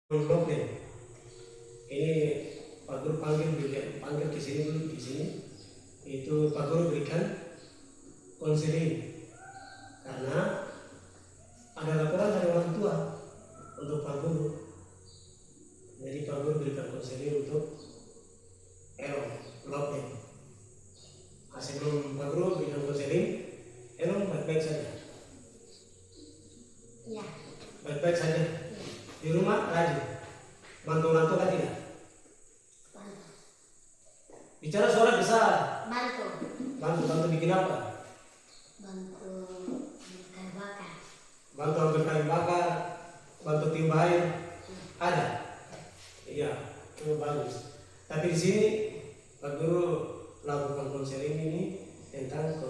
problem. Ini Pak Guru panggil ke sini dulu, di sini itu Pak Guru berikan konseling karena ada laporan dari orang tua untuk Pak Guru. Jadi Pak Guru berikan konseling untuk problem. Sebelum Pak Guru berikan konseling, baik-baik saja. Ya. Baik-baik saja. Di rumah rajin. Bantu-bantu kan tidak? Bantu. Bicara suara besar. Bantu. Bikin apa? Bantu kayu bakar. Bantu ambil kayu bakar, bantu timba air. Ada? Iya, itu bagus. Tapi di sini Pak Guru lakukan konseling ini tentang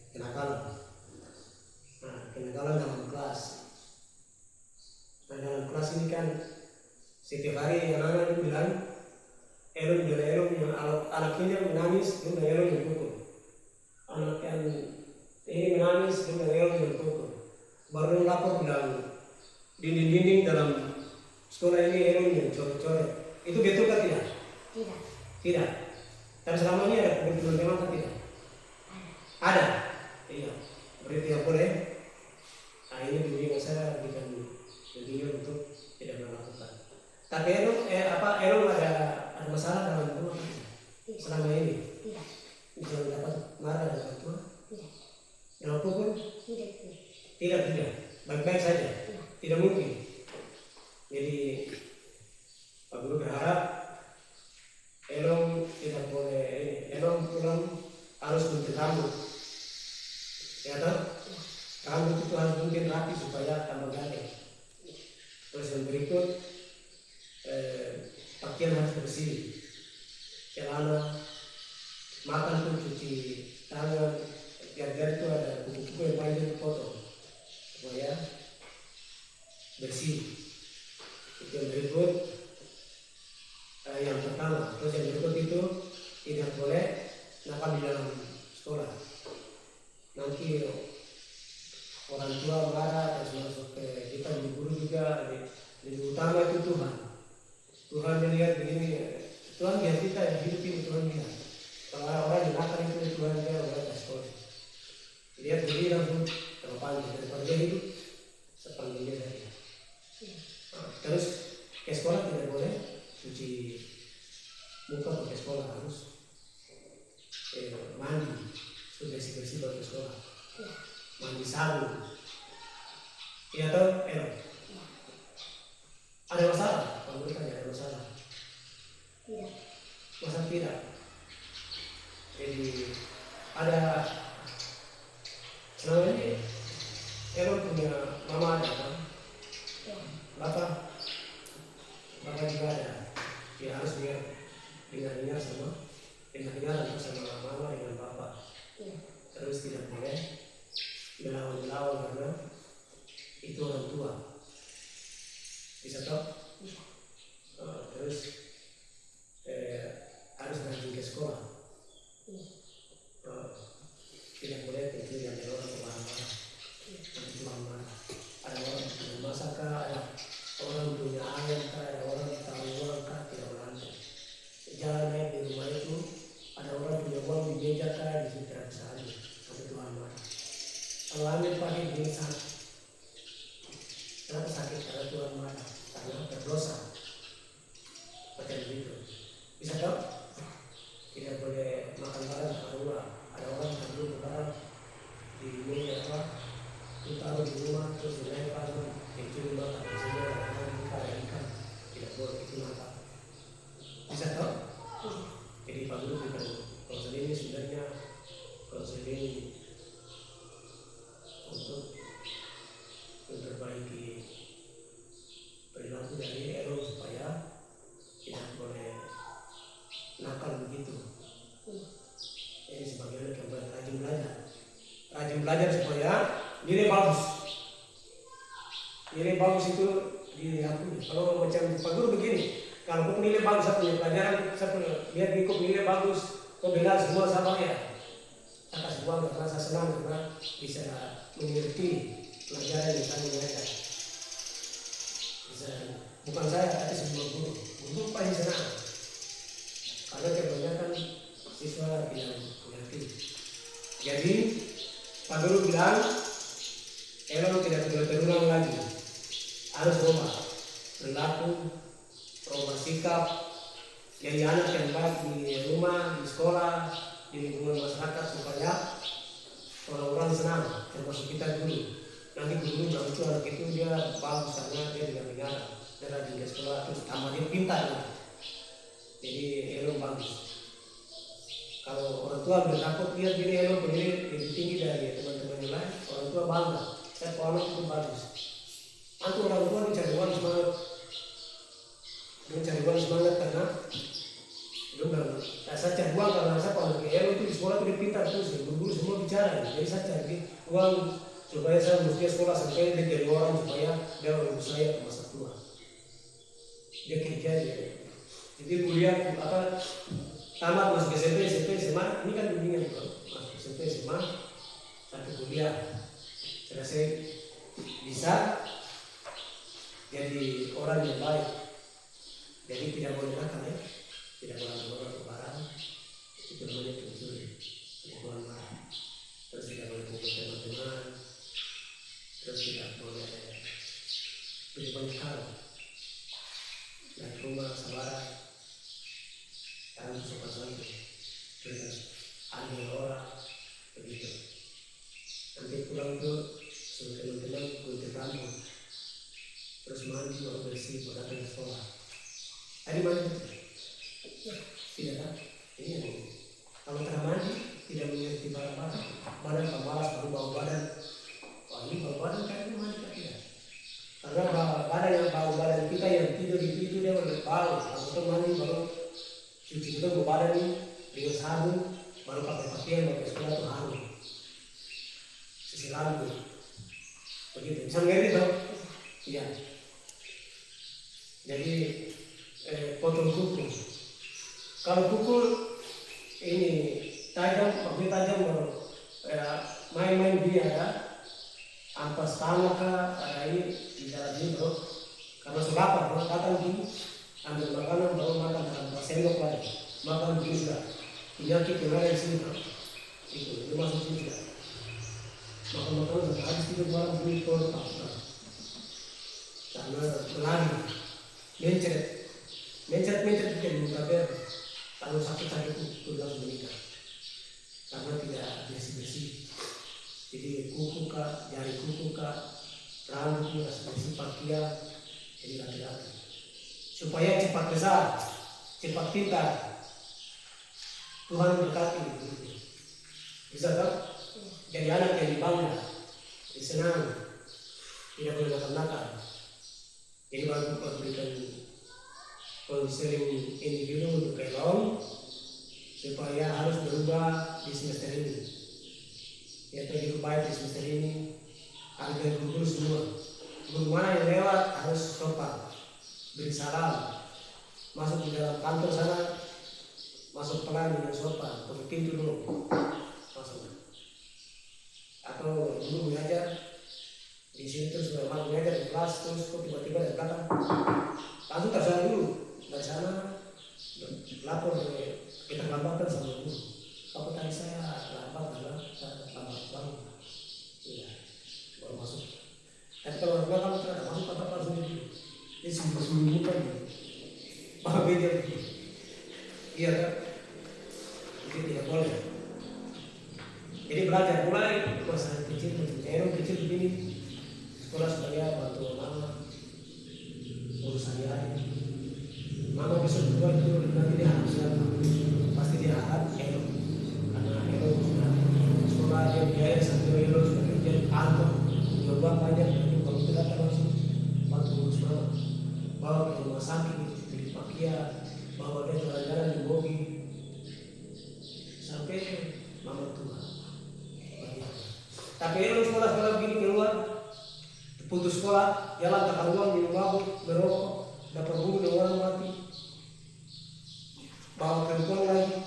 kenakalan. Nah, kenakalan dalam kelas. Nah, dalam kelas ini kan setiap hari anak-anak itu bilang Elon yang anak ini menangis, dia bilang Elon yang pukul. Anak yang ini menangis, dia bilang Elon yang pukul. Baru lapor bilang dinding-dinding dalam sekolah ini Elon yang coret-coret. Itu betul kan tidak? Tidak. Dan selama ini ada pukul teman-teman kan tidak? Ada. Iya. Berarti tidak boleh. Nah, ini bimbingan saya berikan bimbingan untuk tidak melakukan. Tapi Elon ada masalah dalam rumah selama ini? Tidak. Bisa dapat marah dari orang tua? Tidak. Dalam pukul? Tidak. Baik-baik saja? Tidak mungkin. Jadi Pak Guru berharap Elon tidak boleh Elon pulang harus gunting rambut. Ya toh? Rambut itu harus gunting rapi supaya tambah ganteng. Terus yang berikut pakaian harus bersih, celana, makan pun cuci tangan, biar itu ada buku-buku yang panjang dipotong supaya bersih. Itu yang berikut yang pertama. Terus yang berikut itu tidak boleh nakal di dalam sekolah. Nanti orang tua marah, terus masuk ke kita di guru juga. Lebih utama itu Tuhan melihat begini, Tuhan lihat kita yang hidup ini, Tuhan lihat. Kalau orang yang nakal itu Tuhan lihat orang sekolah. Lihat begini langsung terpanggil daripada dia hidup sepanjang dia saja. Terus ke sekolah tidak boleh cuci muka pakai sekolah, harus mandi, sudah bersih pakai sekolah. Mandi sabun. Iya tahu? Ada masalah? Kalau mereka ada masalah? Tidak. Masa tidak? Jadi ada selama ini punya mama ada kan? Bapak juga ada. Ya harus dia dengar sama mama dengan bapak. Terus tidak boleh melawan karena itu orang tua. Bisa toh? Bisa. Terus harus rajin ke sekolah. Tidak boleh tentu yang ada orang marah-marah. Nanti marah. Ada orang punya masak kah, ada orang punya ayam kah, ada orang tahu uang kah, tidak boleh. Jalan naik di rumah itu ada orang punya uang di meja kah, di situ tidak bisa aja. Sampai Tuhan marah. Kalau ambil pakai begini sakit. Kenapa sakit? Karena Tuhan marah. Karena berdosa. Macam begitu. Bisa tahu? Tidak boleh makan barang keluar. Ada orang yang dulu barang di meja apa? Itu taruh di rumah terus naik pasang itu makan. Biasanya ada ikan. Tidak boleh itu makan. Bisa tahu? Jadi Pak Guru berikan konseling ini sebenarnya konseling untuk memperbaiki perilaku dari Elon supaya tidak boleh nakal begitu. Ini sebagai anak yang rajin belajar supaya nilai bagus. Nilai bagus itu diakui. Kalau macam Pak Guru begini, kalau kau nilai bagus saya punya pelajaran, saya punya lihat ikut nilai bagus, kau benar semua sama ya. Saya kasih uang karena saya senang karena bisa mengerti pelajaran yang kami belajar. bukan saya tapi semua guru pasti senang karena kebanyakan siswa tidak mengerti. Jadi Pak Guru bilang Elon tidak boleh terulang lagi, harus rubah perilaku, rubah sikap, jadi anak yang baik di rumah, di sekolah, di lingkungan masyarakat supaya orang-orang senang, termasuk kita dulu. Nanti guru bilang itu anak itu dia bagus karena dia tidak negara, dia rajin ke sekolah terus tambah dia pintar. Jadi Elon bagus. Kalau orang tua bertakut lihat diri Elon berdiri lebih tinggi dari teman-teman yang lain, orang tua bangga. Saya anak itu bagus. Nanti orang tua mencari uang semangat karena belum saya cari uang karena saya kalau ke Elon itu di sekolah itu pintar terus, guru semua bicara. Jadi saya cari uang supaya saya mesti sekolah sampai dia jadi orang supaya dia urus saya ke masa tua. Dia kerja dia. Jadi kuliah tamat masuk SMP, SMA, ini kan bimbingan masuk SMP, SMA, sampai kuliah, selesai bisa jadi orang yang baik. Jadi tidak boleh nakal ya, tidak boleh orang kebaran, itu namanya pencuri, tidak boleh marah, terus tidak boleh pukul teman-teman, terus tidak boleh beri banyak hal, dan rumah sabaran. Karena sopan santun, dengan adil orang, begitu. Nanti pulang itu suruh teman-teman ke kampung, terus mandi baru bersih, baru datang ke sekolah. Tadi mandi tidak kan? Iya. Kalau tidak mandi, tidak mengerti badan pemalas baru bau badan. Wah ini bau badan kan itu mandi tak tidak? Karena badan yang bau badan kita yang tidur di itu dia berbau. Kalau mandi baru cuci kita badan ini dengan sabun baru pakai pakaian pakai sekolah itu harum sisi lampu begitu bisa ngerti dong? Iya. Jadi potong kuku. Kalau kuku ini tajam baru main-main dia ya ampas tanah kah ada ini di dalam ini bro karena sudah lapar bro datang gini ambil makanan baru makan tanpa sendok lagi makan juga penyakit yang ada di sini itu masuk juga makan sampai habis tidur barang beli produk karena lari mencret bikin muka ber kalau sakit itu langsung menikah karena tidak bersih jadi kuku kah jari kuku kah rambut bersih pakaian jadi laki-laki supaya cepat besar, cepat pintar. Tuhan berkati bisa tak? Jadi anak yang dibangga, disenang, tidak boleh nakal-nakal. Ini baru berikan konseling individu untuk Elon supaya harus berubah di semester ini. Yaitu hidup baik di semester ini, harus dari guru semua. Guru mana yang lewat harus sopan. Beri salam, masuk di dalam kantor sana, masuk pelan dengan sopan, tutup pintu dulu, masuk. Atau dulu mengajar di sini terus memang mengajar di kelas terus kok tiba-tiba dari belakang, langsung terserah dulu dari sana lapor kita lambatkan sama guru. Apa tadi saya lambat karena saya lambat bangun, iya baru masuk. Tapi kalau dari belakang tidak masuk tetap langsung dulu. Ini sembunyi-sembunyikan apa beda iya kan itu tidak boleh jadi belajar mulai masa kecil kecil begini sekolah supaya bantu mama urusan hari mama besok juga itu nanti dia harus siapa pasti dia harap karena sudah sekolah dia biaya sampai sudah kerja kantor coba banyak kalau tidak langsung bantu urus mama bawa ke rumah sakit, beli pakaian, bawa dia jalan-jalan di mobil sampai mama tua. Tapi kalau sekolah-sekolah begini keluar, putus sekolah, jalan tak uang, minum mabuk, merokok, dapat bunuh dan orang mati, bawa perempuan lagi,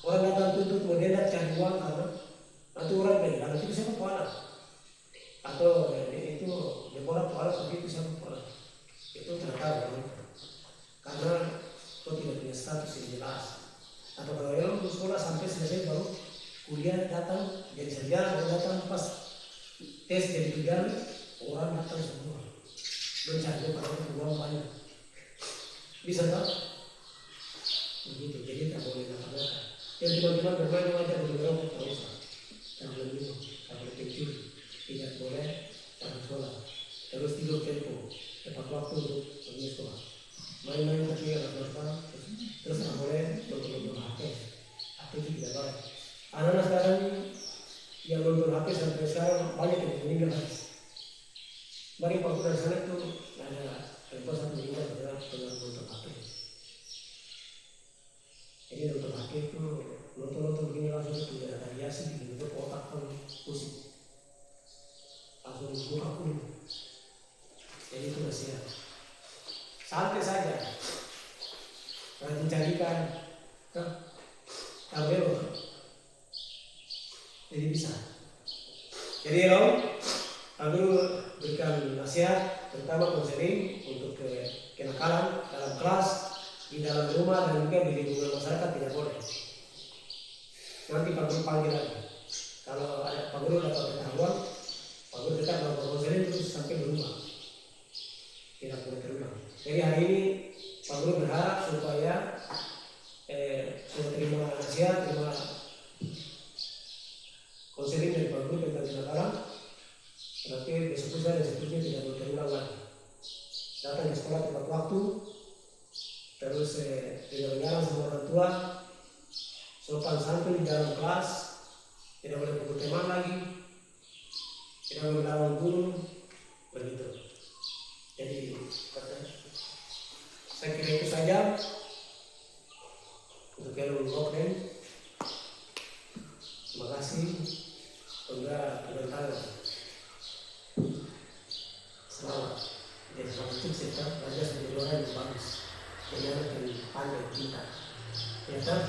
orang datang tuntut mendadak cari uang karena nanti orang bilang nanti bisa kepala atau itu dekorat kepala begitu sama kepala. Itu jauh, karena kau tidak punya status yang jelas. Atau kalau yang sekolah sampai selesai baru kuliah datang jadi sarjana, baru datang pas tes jadi pegawai, orang datang semua mencari pada uang banyak. Bisa tak? Begitu, jadi tak boleh nakal-nakal. Yang tiba-tiba bermain wajar di luar tak usah. Tak boleh minum, tak boleh pencuri, tidak boleh tak sekolah. Terus tidur tempo, tepat waktu untuk pergi sekolah. Main-main tapi anak berapa, terus tak boleh nonton HP. HP itu tidak baik. Anak-anak sekarang yang nonton HP sampai sekarang banyak yang meninggal. Mari waktu dari sana itu ada satu meninggal karena nonton HP. Jadi nonton HP itu nonton begini langsung itu tidak ada hiasi, begitu otak kan pusing, langsung buka kuning. Jadi itu nasihat. Santai saja. Jangan dicarikan. Tahu. Jadi bisa. Jadi aku berikan nasihat, terutama konseling untuk kenakalan dalam kelas, di dalam rumah dan juga di lingkungan masyarakat tidak boleh. Nanti Pak Guru panggil lagi. Kalau ada Pak Guru dapat ketahuan, Pak Guru tetap melakukan konseling terus sampai di rumah. Tidak boleh terulang. Jadi hari ini Pak Guru berharap supaya terima nasihat, terima konseling dari Pak Guru tentang kenakalan. Nanti besok lusa dan seterusnya tidak boleh terulang lagi. Datang ke sekolah tepat waktu, terus tidak menyalah sama orang tua, sopan santun di dalam kelas, tidak boleh pukul teman lagi, tidak boleh melawan guru, begitu. Jadi saya kira itu saja untuk yang Lokden. Terima kasih. Semoga keberkahan. Selamat. Jadi selamat sukses kan, belajar menjadi orang yang bagus, yang pandai, pintar. Ya kan,